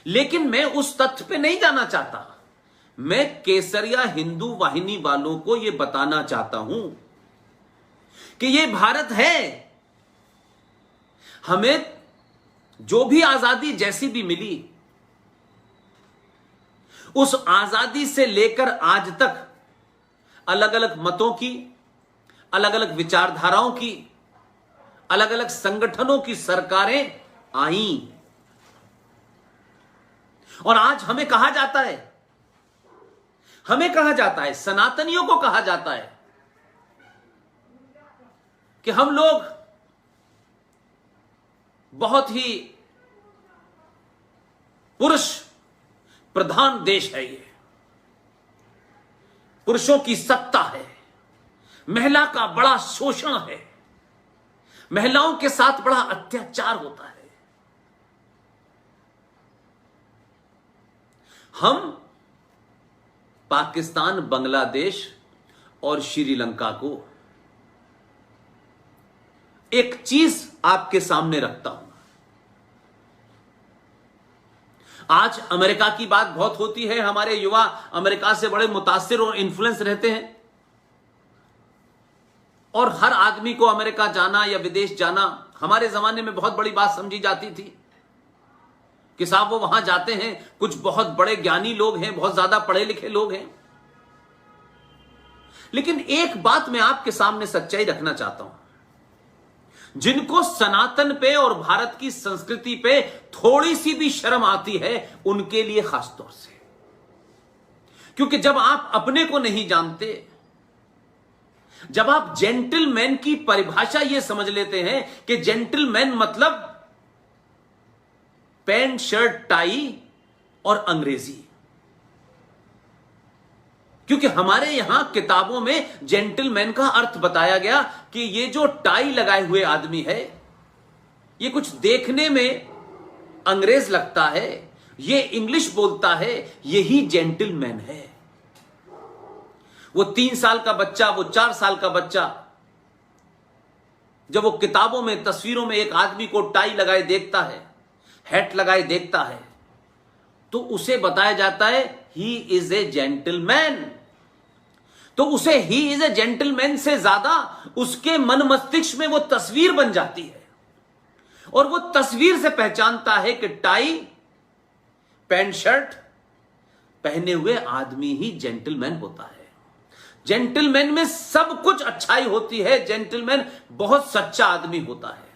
लेकिन मैं उस तथ्य पे नहीं जाना चाहता। मैं केसरिया हिंदू वाहिनी वालों को यह बताना चाहता हूं कि यह भारत है। हमें जो भी आजादी जैसी भी मिली, उस आजादी से लेकर आज तक अलग अलग मतों की, अलग अलग विचारधाराओं की, अलग अलग संगठनों की सरकारें आईं। और आज हमें कहा जाता है, सनातनियों को कहा जाता है कि हम लोग बहुत ही पुरुष प्रधान देश है, ये पुरुषों की सत्ता है, महिला का बड़ा शोषण है, महिलाओं के साथ बड़ा अत्याचार होता है। हम पाकिस्तान, बांग्लादेश और श्रीलंका को एक चीज आपके सामने रखता हूं। आज अमेरिका की बात बहुत होती है, हमारे युवा अमेरिका से बड़े मुतासिर और इन्फ्लुएंस रहते हैं, और हर आदमी को अमेरिका जाना या विदेश जाना हमारे जमाने में बहुत बड़ी बात समझी जाती थी कि साहब वो वहां जाते हैं, कुछ बहुत बड़े ज्ञानी लोग हैं, बहुत ज्यादा पढ़े लिखे लोग हैं। लेकिन एक बात मैं आपके सामने सच्चाई रखना चाहता हूं, जिनको सनातन पे और भारत की संस्कृति पे थोड़ी सी भी शर्म आती है, उनके लिए खास तौर से, क्योंकि जब आप अपने को नहीं जानते, जब आप जेंटलमैन की परिभाषा यह समझ लेते हैं कि जेंटलमैन मतलब पैंट शर्ट टाई और अंग्रेजी, क्योंकि हमारे यहां किताबों में जेंटलमैन का अर्थ बताया गया कि ये जो टाई लगाए हुए आदमी है, ये कुछ देखने में अंग्रेज लगता है, ये इंग्लिश बोलता है, यही जेंटलमैन है। वो 3 साल का बच्चा, वो 4 साल का बच्चा, जब वो किताबों में, तस्वीरों में एक आदमी को टाई लगाए देखता है, हैट लगाए देखता है, तो उसे बताया जाता है ही इज ए जेंटलमैन। तो उसे ही इज ए जेंटलमैन से ज्यादा उसके मन मस्तिष्क में वो तस्वीर बन जाती है, और वो तस्वीर से पहचानता है कि टाई, पैंट शर्ट पहने हुए आदमी ही जेंटलमैन होता है। जेंटलमैन में सब कुछ अच्छाई होती है, जेंटलमैन बहुत सच्चा आदमी होता है।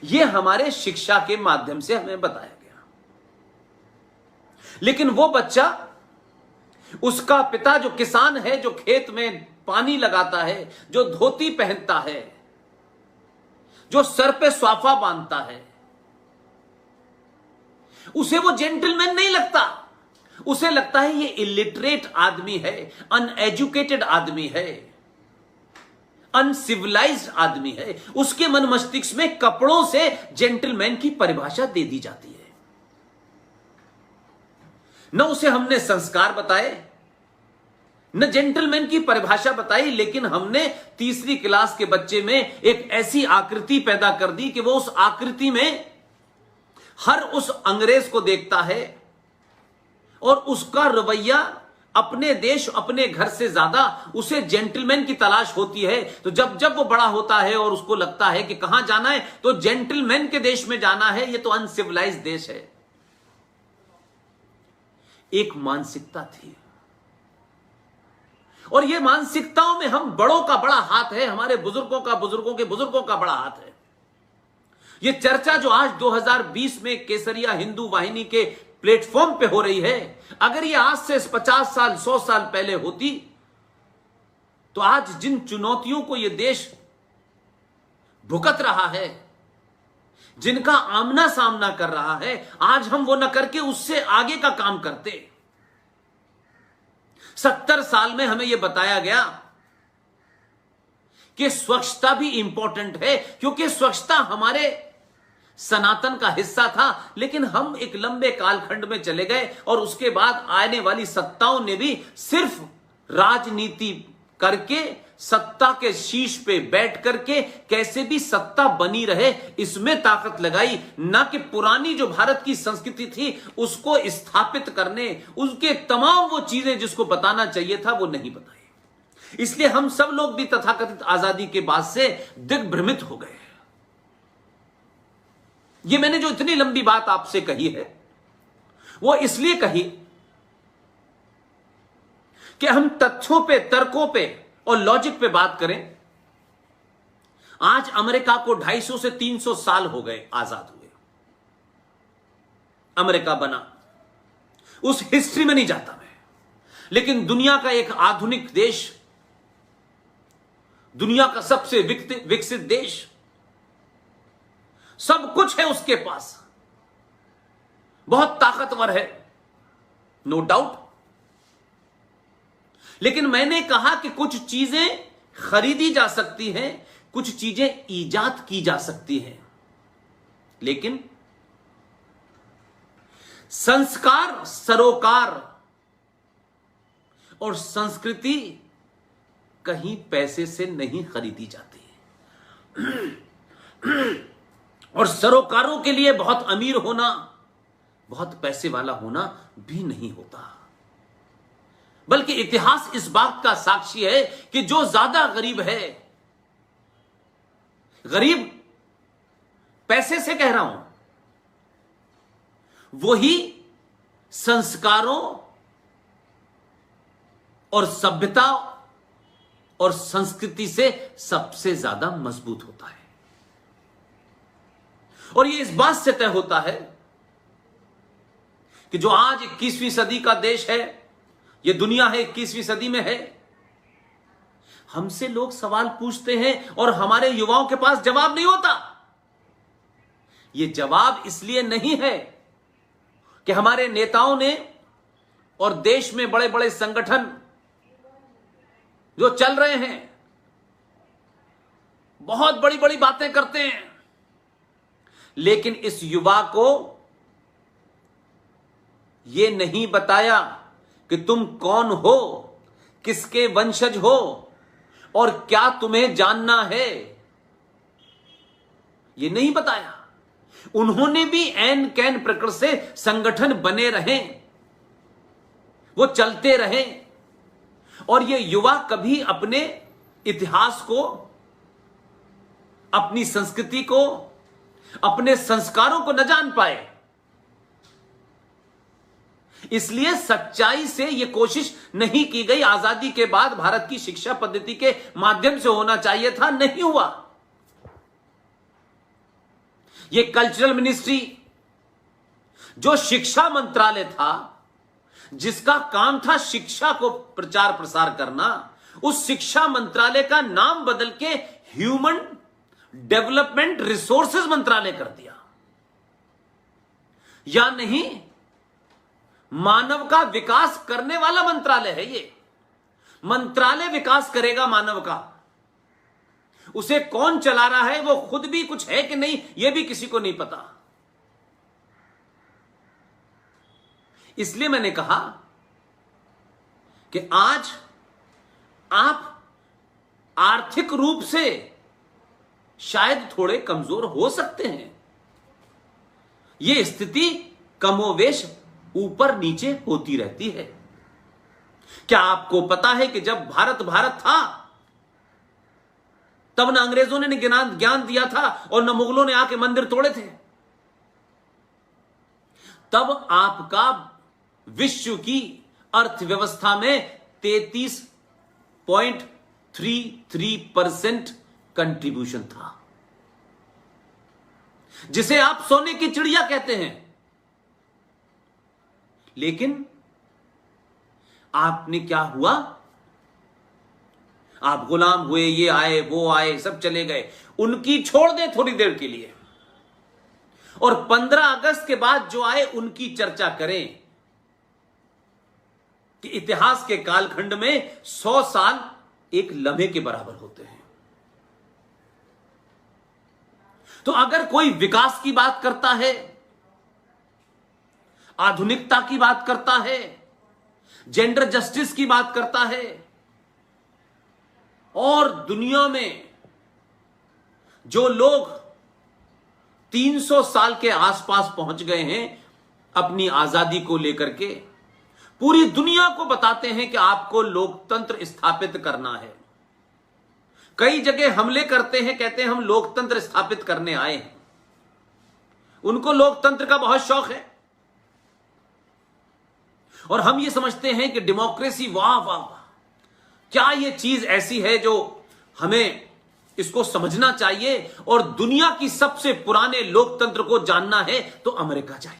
यह हमारे शिक्षा के माध्यम से हमें बताया गया। लेकिन वो बच्चा, उसका पिता जो किसान है, जो खेत में पानी लगाता है, जो धोती पहनता है, जो सर पे स्वाफा बांधता है, उसे वो जेंटलमैन नहीं लगता। उसे लगता है ये इलिटरेट आदमी है, अनएजुकेटेड आदमी है, अनसिविलाइज्ड आदमी है। उसके मन मस्तिष्क में कपड़ों से जेंटलमैन की परिभाषा दे दी जाती है। न उसे हमने संस्कार बताए, न जेंटलमैन की परिभाषा बताई, लेकिन हमने तीसरी क्लास के बच्चे में एक ऐसी आकृति पैदा कर दी कि वो उस आकृति में हर उस अंग्रेज को देखता है, और उसका रवैया अपने देश, अपने घर से ज्यादा उसे जेंटलमैन की तलाश होती है। तो जब जब वो बड़ा होता है और उसको लगता है कि कहां जाना है, तो जेंटलमैन के देश में जाना है, ये तो अनसिविलाइज्ड देश है। एक मानसिकता थी, और ये मानसिकताओं में हम बड़ों का बड़ा हाथ है, हमारे बुजुर्गों का, बुजुर्गों के बुजुर्गों का बड़ा हाथ है। ये चर्चा जो आज 2020 में केसरिया हिंदू वाहिनी के प्लेटफॉर्म पे हो रही है, अगर ये आज से 50 साल, 100 साल पहले होती, तो आज जिन चुनौतियों को ये देश भुगत रहा है, जिनका आमना सामना कर रहा है, आज हम वो न करके उससे आगे का काम करते। 70 साल में हमें यह बताया गया कि स्वच्छता भी इंपॉर्टेंट है, क्योंकि स्वच्छता हमारे सनातन का हिस्सा था। लेकिन हम एक लंबे कालखंड में चले गए, और उसके बाद आने वाली सत्ताओं ने भी सिर्फ राजनीति करके सत्ता के शीर्ष पे बैठ करके कैसे भी सत्ता बनी रहे, इसमें ताकत लगाई, ना कि पुरानी जो भारत की संस्कृति थी उसको स्थापित करने, उसके तमाम वो चीजें जिसको बताना चाहिए था वो नहीं बताई। इसलिए हम सब लोग भी तथाकथित आजादी के बाद से दिग्भ्रमित हो गए। ये मैंने जो इतनी लंबी बात आपसे कही है वो इसलिए कही कि हम तथ्यों पे, तर्कों पे और लॉजिक पे बात करें। आज अमेरिका को 250 से 300 साल हो गए आजाद हुए। अमेरिका बना, उस हिस्ट्री में नहीं जाता मैं, लेकिन दुनिया का एक आधुनिक देश, दुनिया का सबसे विकसित देश, सब कुछ है उसके पास, बहुत ताकतवर है, नो डाउट। लेकिन मैंने कहा कि कुछ चीजें खरीदी जा सकती हैं, कुछ चीजें ईजाद की जा सकती हैं, लेकिन संस्कार, सरोकार और संस्कृति कहीं पैसे से नहीं खरीदी जाती है। और सरोकारों के लिए बहुत अमीर होना, बहुत पैसे वाला होना भी नहीं होता, बल्कि इतिहास इस बात का साक्षी है कि जो ज्यादा गरीब है, गरीब पैसे से कह रहा हूं, वही संस्कारों और सभ्यता और संस्कृति से सबसे ज्यादा मजबूत होता है। और यह इस बात से तय होता है कि जो आज 21वीं सदी का देश है, यह दुनिया है 21वीं सदी में है, हमसे लोग सवाल पूछते हैं और हमारे युवाओं के पास जवाब नहीं होता। यह जवाब इसलिए नहीं है कि हमारे नेताओं ने और देश में बड़े बड़े संगठन जो चल रहे हैं बहुत बड़ी बड़ी बातें करते हैं, लेकिन इस युवा को यह नहीं बताया कि तुम कौन हो, किसके वंशज हो और क्या तुम्हें जानना है, यह नहीं बताया। उन्होंने भी ऐन कैन प्रकृति से संगठन बने रहे, वो चलते रहे, और ये युवा कभी अपने इतिहास को, अपनी संस्कृति को, अपने संस्कारों को न जान पाए। इसलिए सच्चाई से यह कोशिश नहीं की गई। आजादी के बाद भारत की शिक्षा पद्धति के माध्यम से होना चाहिए था, नहीं हुआ। यह कल्चरल मिनिस्ट्री, जो शिक्षा मंत्रालय था, जिसका काम था शिक्षा को प्रचार प्रसार करना, उस शिक्षा मंत्रालय का नाम बदल के ह्यूमन डेवलपमेंट रिसोर्सेज मंत्रालय कर दिया। या नहीं, मानव का विकास करने वाला मंत्रालय है ये। मंत्रालय विकास करेगा मानव का, उसे कौन चला रहा है, वो खुद भी कुछ है कि नहीं, यह भी किसी को नहीं पता। इसलिए मैंने कहा कि आज आप आर्थिक रूप से शायद थोड़े कमजोर हो सकते हैं। यह स्थिति कमोवेश ऊपर नीचे होती रहती है। क्या आपको पता है कि जब भारत था, तब ना अंग्रेजों ने ज्ञान दिया था और न मुगलों ने आके मंदिर तोड़े थे। तब आपका विश्व की अर्थव्यवस्था में 33.33% कंट्रीब्यूशन था, जिसे आप सोने की चिड़िया कहते हैं। लेकिन आपने क्या हुआ, आप गुलाम हुए, ये आए वो आए, सब चले गए, उनकी छोड़ दें थोड़ी देर के लिए, और 15 अगस्त के बाद जो आए उनकी चर्चा करें कि इतिहास के कालखंड में 100 साल एक लम्हे के बराबर होते हैं। तो अगर कोई विकास की बात करता है, आधुनिकता की बात करता है, जेंडर जस्टिस की बात करता है, और दुनिया में जो लोग 300 साल के आसपास पहुंच गए हैं अपनी आजादी को लेकर के, पूरी दुनिया को बताते हैं कि आपको लोकतंत्र स्थापित करना है। कई जगह हमले करते हैं, कहते हैं हम लोकतंत्र स्थापित करने आए हैं। उनको लोकतंत्र का बहुत शौक है और हम ये समझते हैं कि डेमोक्रेसी, वाह वाह वाह, क्या ये चीज ऐसी है जो हमें इसको समझना चाहिए और दुनिया की सबसे पुराने लोकतंत्र को जानना है तो अमेरिका चाहिए।